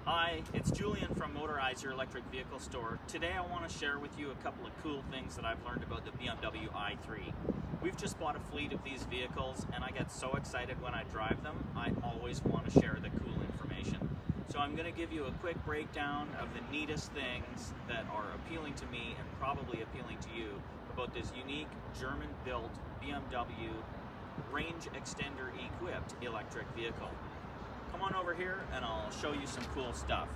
Hi, it's Julian from Motorize, your electric vehicle store. Today I want to share with you a couple of cool things that I've learned about the BMW i3. We've just bought a fleet of these vehicles and I get so excited when I drive them. I always want to share the cool information. So I'm going to give you a quick breakdown of the neatest things that are appealing to me and probably appealing to you about this unique German-built BMW range extender equipped electric vehicle. Come on over here and I'll show you some cool stuff.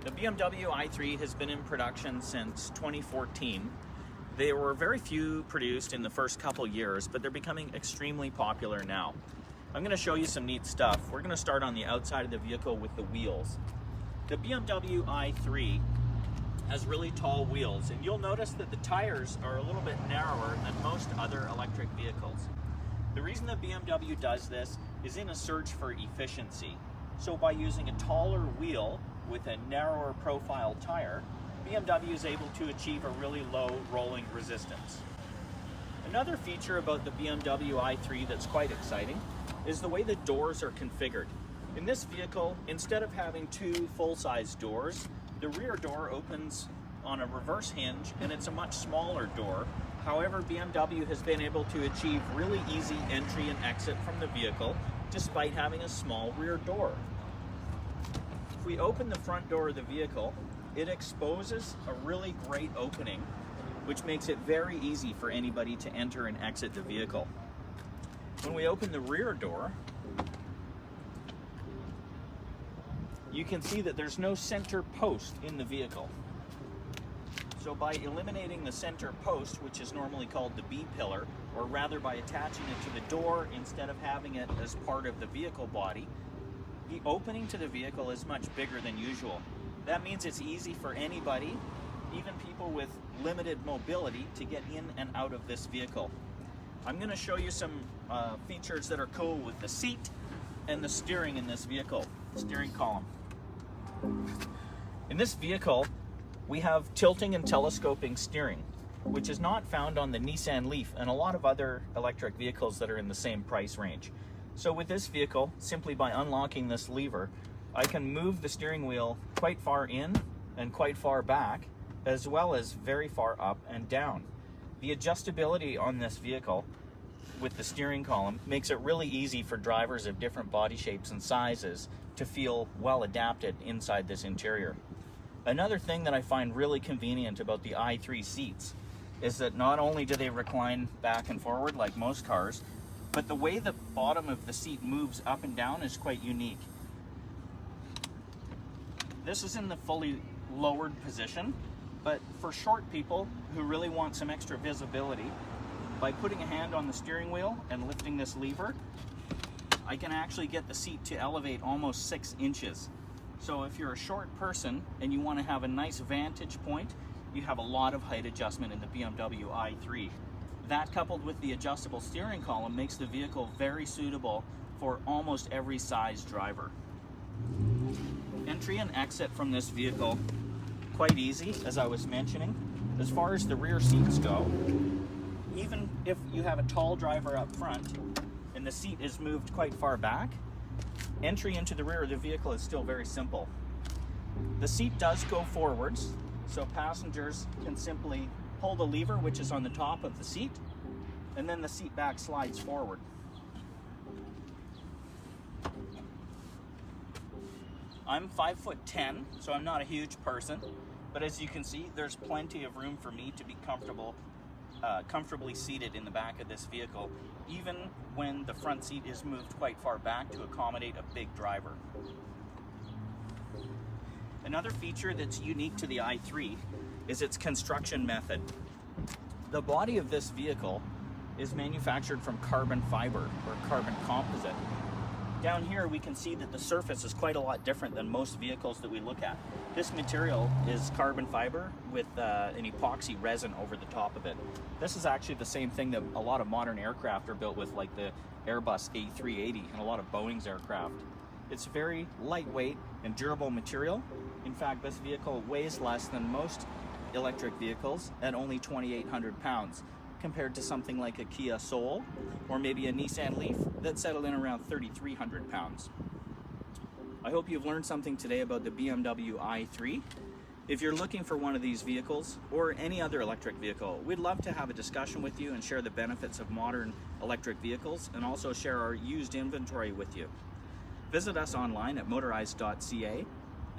The BMW i3 has been in production since 2014. There were very few produced in the first couple years, but they're becoming extremely popular now. I'm going to show you some neat stuff. We're going to start on the outside of the vehicle with the wheels. The BMW i3 has really tall wheels, and you'll notice that the tires are a little bit narrower than most other electric vehicles. The reason that BMW does this is in a search for efficiency. So by using a taller wheel with a narrower profile tire, BMW is able to achieve a really low rolling resistance. Another feature about the BMW i3 that's quite exciting is the way the doors are configured. In this vehicle, instead of having two full-size doors, the rear door opens on a reverse hinge and it's a much smaller door. However, BMW has been able to achieve really easy entry and exit from the vehicle despite having a small rear door. If we open the front door of the vehicle, it exposes a really great opening, which makes it very easy for anybody to enter and exit the vehicle. When we open the rear door, you can see that there's no center post in the vehicle. So by eliminating the center post, which is normally called the B-pillar, or rather by attaching it to the door instead of having it as part of the vehicle body, the opening to the vehicle is much bigger than usual. That means it's easy for anybody, even people with limited mobility, to get in and out of this vehicle. I'm going to show you some features that are cool with the seat and the steering in this vehicle, steering column. In this vehicle, we have tilting and telescoping steering, which is not found on the Nissan Leaf and a lot of other electric vehicles that are in the same price range. So with this vehicle, simply by unlocking this lever, I can move the steering wheel quite far in and quite far back, as well as very far up and down. The adjustability on this vehicle with the steering column makes it really easy for drivers of different body shapes and sizes to feel well adapted inside this interior. Another thing that I find really convenient about the i3 seats is that not only do they recline back and forward like most cars, but the way the bottom of the seat moves up and down is quite unique. This is in the fully lowered position, but for short people who really want some extra visibility, by putting a hand on the steering wheel and lifting this lever, I can actually get the seat to elevate almost 6 inches. So if you're a short person and you want to have a nice vantage point, you have a lot of height adjustment in the BMW i3. That, coupled with the adjustable steering column, makes the vehicle very suitable for almost every size driver. Entry and exit from this vehicle, quite easy, as I was mentioning. As far as the rear seats go, even if you have a tall driver up front and the seat is moved quite far back, entry into the rear of the vehicle is still very simple. The seat does go forwards, so passengers can simply pull the lever, which is on the top of the seat, and then the seat back slides forward. I'm 5'10", so I'm not a huge person, but as you can see, there's plenty of room for me to be comfortably seated in the back of this vehicle, even when the front seat is moved quite far back to accommodate a big driver. Another feature that's unique to the i3 is its construction method. The body of this vehicle is manufactured from carbon fiber or carbon composite. Down here we can see that the surface is quite a lot different than most vehicles that we look at. This material is carbon fiber with an epoxy resin over the top of it. This is actually the same thing that a lot of modern aircraft are built with, like the Airbus A380 and a lot of Boeing's aircraft. It's very lightweight and durable material. In fact, this vehicle weighs less than most electric vehicles at only 2,800 pounds, compared to something like a Kia Soul or maybe a Nissan Leaf that settle in around 3,300 pounds. I hope you've learned something today about the BMW i3. If you're looking for one of these vehicles or any other electric vehicle, we'd love to have a discussion with you and share the benefits of modern electric vehicles and also share our used inventory with you. Visit us online at motorize.ca,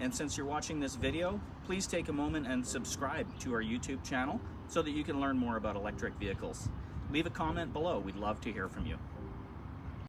and since you're watching this video, please take a moment and subscribe to our YouTube channel so that you can learn more about electric vehicles. Leave a comment below. We'd love to hear from you.